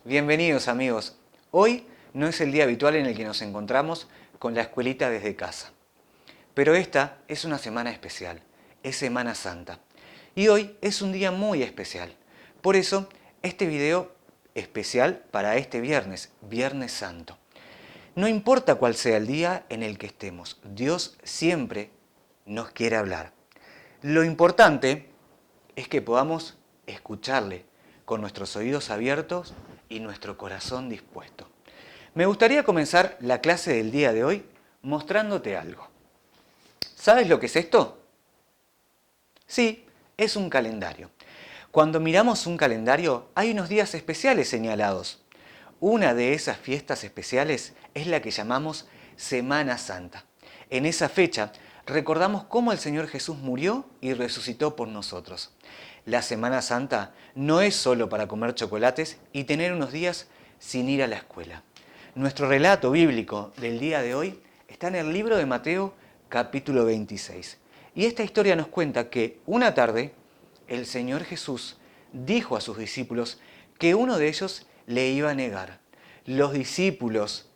Bienvenidos amigos. Hoy no es el día habitual en el que nos encontramos con la escuelita desde casa. Pero esta es una semana especial, es Semana Santa. Y hoy es un día muy especial. Por eso, este video especial para este viernes, Viernes Santo. No importa cuál sea el día en el que estemos, Dios siempre nos quiere hablar. Lo importante es que podamos escucharle con nuestros oídos abiertos y nuestro corazón dispuesto. Me gustaría comenzar la clase del día de hoy mostrándote algo. ¿Sabes lo que es esto? Sí, es un calendario. Cuando miramos un calendario hay unos días especiales señalados. Una de esas fiestas especiales es la que llamamos Semana Santa. En esa fecha recordamos cómo el Señor Jesús murió y resucitó por nosotros. La Semana Santa no es solo para comer chocolates y tener unos días sin ir a la escuela. Nuestro relato bíblico del día de hoy está en el libro de Mateo, capítulo 26. Y esta historia nos cuenta que una tarde el Señor Jesús dijo a sus discípulos que uno de ellos le iba a negar. Los discípulos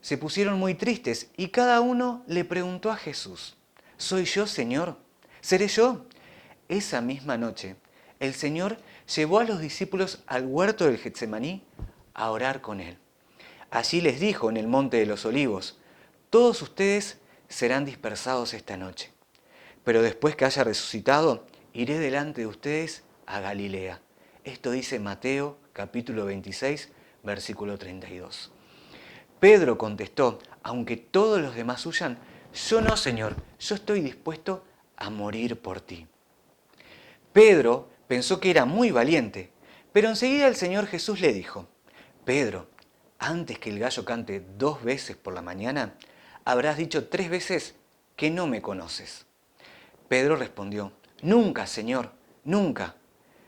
se pusieron muy tristes y cada uno le preguntó a Jesús: ¿Soy yo, Señor? ¿Seré yo? Esa misma noche, el Señor llevó a los discípulos al huerto del Getsemaní a orar con él. Allí les dijo en el monte de los olivos: todos ustedes serán dispersados esta noche, pero después que haya resucitado, iré delante de ustedes a Galilea. Esto dice Mateo capítulo 26, versículo 32. Pedro contestó: aunque todos los demás huyan, yo no, Señor, yo estoy dispuesto a morir por ti. Pedro pensó que era muy valiente, pero enseguida el Señor Jesús le dijo: Pedro, antes que el gallo cante 2 veces por la mañana, habrás dicho 3 veces que no me conoces. Pedro respondió: nunca, Señor, nunca.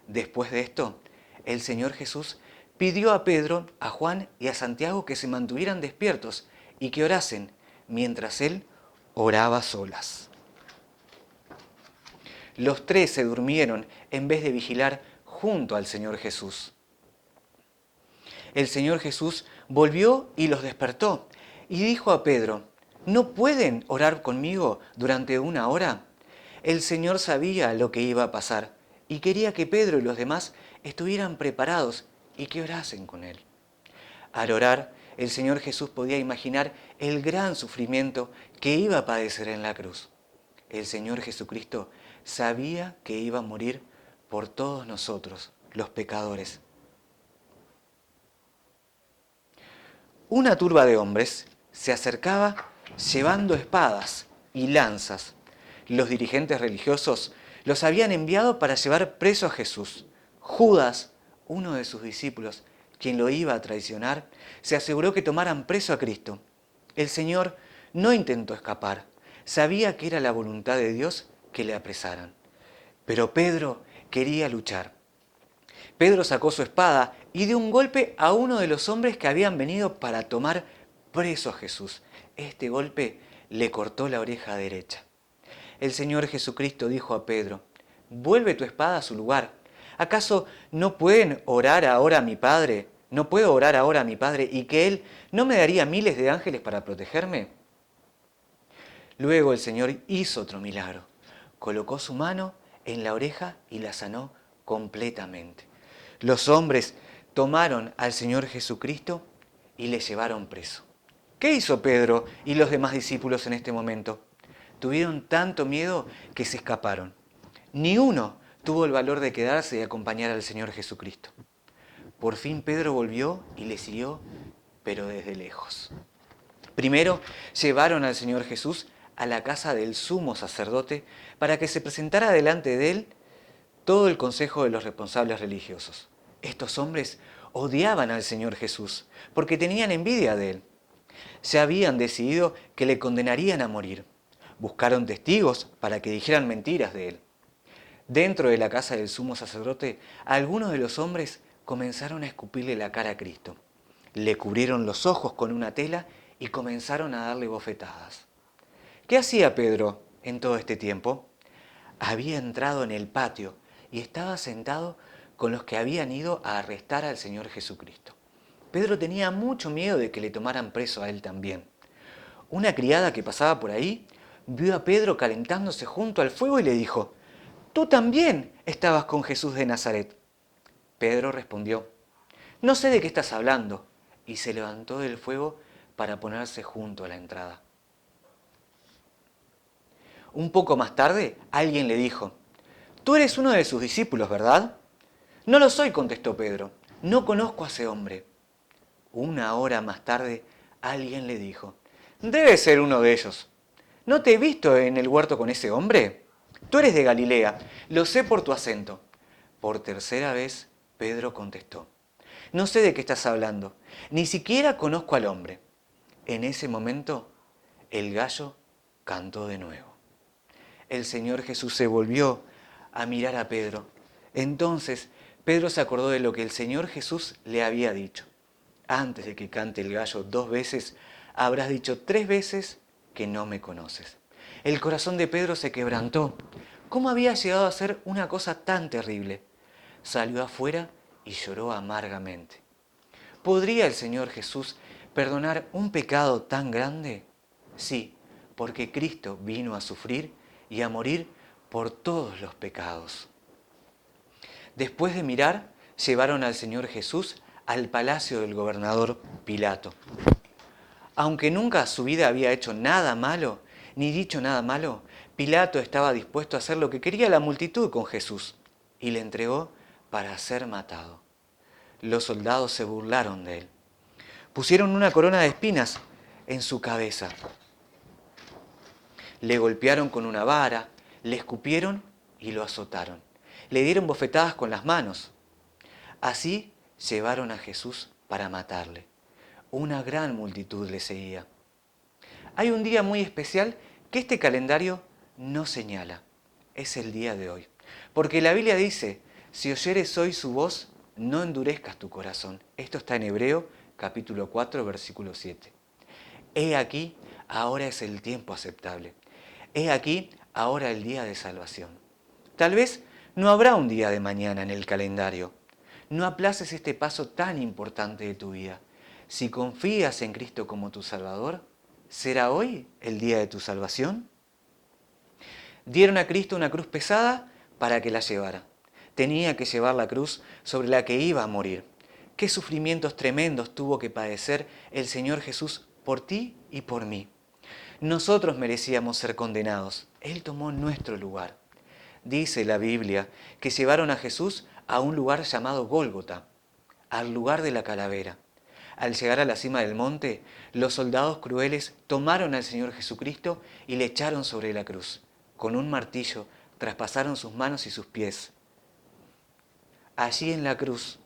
Después de esto, el Señor Jesús pidió a Pedro, a Juan y a Santiago que se mantuvieran despiertos y que orasen mientras él oraba solas. Los 3 se durmieron en vez de vigilar junto al Señor Jesús. El Señor Jesús volvió y los despertó y dijo a Pedro: ¿no pueden orar conmigo durante 1 hora? El Señor sabía lo que iba a pasar y quería que Pedro y los demás estuvieran preparados y que orasen con él. Al orar, el Señor Jesús podía imaginar el gran sufrimiento que iba a padecer en la cruz. El Señor Jesucristo sabía que iba a morir por todos nosotros, los pecadores. Una turba de hombres se acercaba llevando espadas y lanzas. Los dirigentes religiosos los habían enviado para llevar preso a Jesús. Judas, uno de sus discípulos, quien lo iba a traicionar, se aseguró que tomaran preso a Cristo. El Señor no intentó escapar. Sabía que era la voluntad de Dios que le apresaran. Pero Pedro quería luchar. Pedro sacó su espada y dio un golpe a uno de los hombres que habían venido para tomar preso a Jesús. Este golpe le cortó la oreja derecha. El Señor Jesucristo dijo a Pedro: vuelve tu espada a su lugar. ¿Acaso no pueden orar ahora a mi Padre? ¿No puedo orar ahora a mi Padre y que Él no me daría miles de ángeles para protegerme? Luego el Señor hizo otro milagro. Colocó su mano en la oreja y la sanó completamente. Los hombres tomaron al Señor Jesucristo y le llevaron preso. ¿Qué hizo Pedro y los demás discípulos en este momento? Tuvieron tanto miedo que se escaparon. Ni uno tuvo el valor de quedarse y acompañar al Señor Jesucristo. Por fin Pedro volvió y le siguió, pero desde lejos. Primero llevaron al Señor Jesús a la casa del sumo sacerdote para que se presentara delante de él todo el consejo de los responsables religiosos. Estos hombres odiaban al Señor Jesús porque tenían envidia de él. Se habían decidido que le condenarían a morir. Buscaron testigos para que dijeran mentiras de él. Dentro de la casa del sumo sacerdote, algunos de los hombres comenzaron a escupirle la cara a Cristo. Le cubrieron los ojos con una tela y comenzaron a darle bofetadas. ¿Qué hacía Pedro en todo este tiempo? Había entrado en el patio y estaba sentado con los que habían ido a arrestar al Señor Jesucristo. Pedro tenía mucho miedo de que le tomaran preso a él también. Una criada que pasaba por ahí vio a Pedro calentándose junto al fuego y le dijo: «Tú también estabas con Jesús de Nazaret». Pedro respondió: «No sé de qué estás hablando», y se levantó del fuego para ponerse junto a la entrada. Un poco más tarde, alguien le dijo: «Tú eres uno de sus discípulos, ¿verdad?». «No lo soy», contestó Pedro. «No conozco a ese hombre». Una hora más tarde, alguien le dijo: «Debe ser uno de ellos. ¿No te he visto en el huerto con ese hombre? Tú eres de Galilea, lo sé por tu acento». Por tercera vez, Pedro contestó: «No sé de qué estás hablando, ni siquiera conozco al hombre». En ese momento, el gallo cantó de nuevo. El Señor Jesús se volvió a mirar a Pedro. Entonces, Pedro se acordó de lo que el Señor Jesús le había dicho: «Antes de que cante el gallo 2 veces, habrás dicho 3 veces que no me conoces». El corazón de Pedro se quebrantó. ¿Cómo había llegado a ser una cosa tan terrible? Salió afuera y lloró amargamente. ¿Podría el Señor Jesús perdonar un pecado tan grande? Sí, porque Cristo vino a sufrir y a morir por todos los pecados. Después de mirar, llevaron al Señor Jesús al palacio del gobernador Pilato. Aunque nunca su vida había hecho nada malo, ni dicho nada malo, Pilato estaba dispuesto a hacer lo que quería la multitud con Jesús y le entregó para ser matado. Los soldados se burlaron de él. Pusieron una corona de espinas en su cabeza. Le golpearon con una vara, le escupieron y lo azotaron. Le dieron bofetadas con las manos. Así llevaron a Jesús para matarle. Una gran multitud le seguía. Hay un día muy especial que este calendario no señala. Es el día de hoy. Porque la Biblia dice: «Si oyeres hoy su voz, no endurezcas tu corazón». Esto está en Hebreo, capítulo 4, versículo 7. He aquí, ahora es el tiempo aceptable. He aquí, ahora el día de salvación. Tal vez no habrá un día de mañana en el calendario. No aplaces este paso tan importante de tu vida. Si confías en Cristo como tu Salvador, ¿será hoy el día de tu salvación? Dieron a Cristo una cruz pesada para que la llevara. Tenía que llevar la cruz sobre la que iba a morir. ¿Qué sufrimientos tremendos tuvo que padecer el Señor Jesús por ti y por mí? Nosotros merecíamos ser condenados. Él tomó nuestro lugar. Dice la Biblia que llevaron a Jesús a un lugar llamado Gólgota, al lugar de la calavera. Al llegar a la cima del monte, los soldados crueles tomaron al Señor Jesucristo y le echaron sobre la cruz. Con un martillo traspasaron sus manos y sus pies. Allí en la cruz,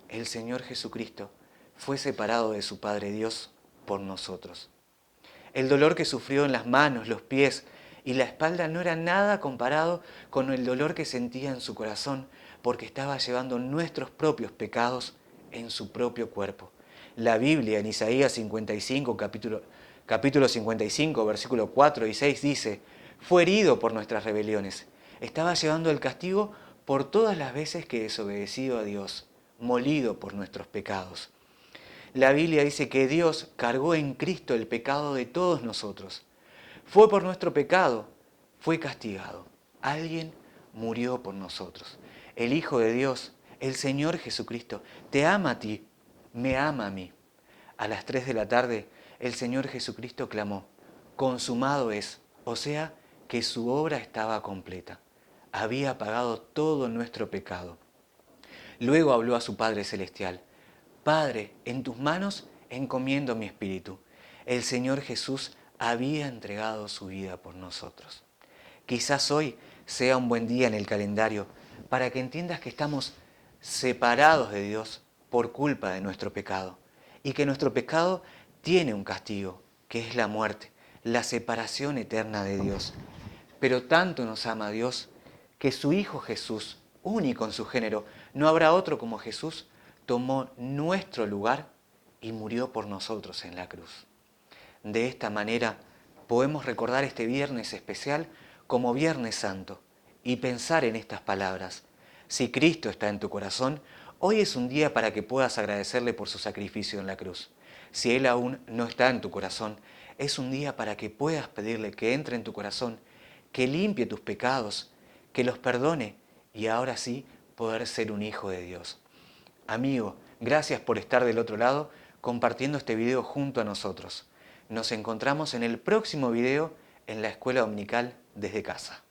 el Señor Jesucristo fue separado de su Padre Dios por nosotros. El dolor que sufrió en las manos, los pies y la espalda no era nada comparado con el dolor que sentía en su corazón, porque estaba llevando nuestros propios pecados en su propio cuerpo. La Biblia en Isaías 55, capítulo 55, versículo 4 y 6 dice: «Fue herido por nuestras rebeliones». Estaba llevando el castigo por todas las veces que desobedeció a Dios, molido por nuestros pecados. La Biblia dice que Dios cargó en Cristo el pecado de todos nosotros. Fue por nuestro pecado, fue castigado. Alguien murió por nosotros. El Hijo de Dios, el Señor Jesucristo, te ama a ti, me ama a mí. A las 3 de la tarde, el Señor Jesucristo clamó: «Consumado es», o sea, que su obra estaba completa. Había pagado todo nuestro pecado. Luego habló a su Padre Celestial: «Padre, en tus manos encomiendo mi espíritu». El Señor Jesús había entregado su vida por nosotros. Quizás hoy sea un buen día en el calendario para que entiendas que estamos separados de Dios por culpa de nuestro pecado y que nuestro pecado tiene un castigo, que es la muerte, la separación eterna de Dios. Pero tanto nos ama Dios que su Hijo Jesús, único en su género, no habrá otro como Jesús, tomó nuestro lugar y murió por nosotros en la cruz. De esta manera podemos recordar este viernes especial como Viernes Santo y pensar en estas palabras: si Cristo está en tu corazón, Hoy es un día para que puedas agradecerle por su sacrificio en la cruz. Si Él aún no está en tu corazón, es un día para que puedas pedirle que entre en tu corazón, que limpie tus pecados, que los perdone y ahora sí poder ser un hijo de Dios. Amigo, gracias por estar del otro lado compartiendo este video junto a nosotros. Nos encontramos en el próximo video en la Escuela Dominical desde casa.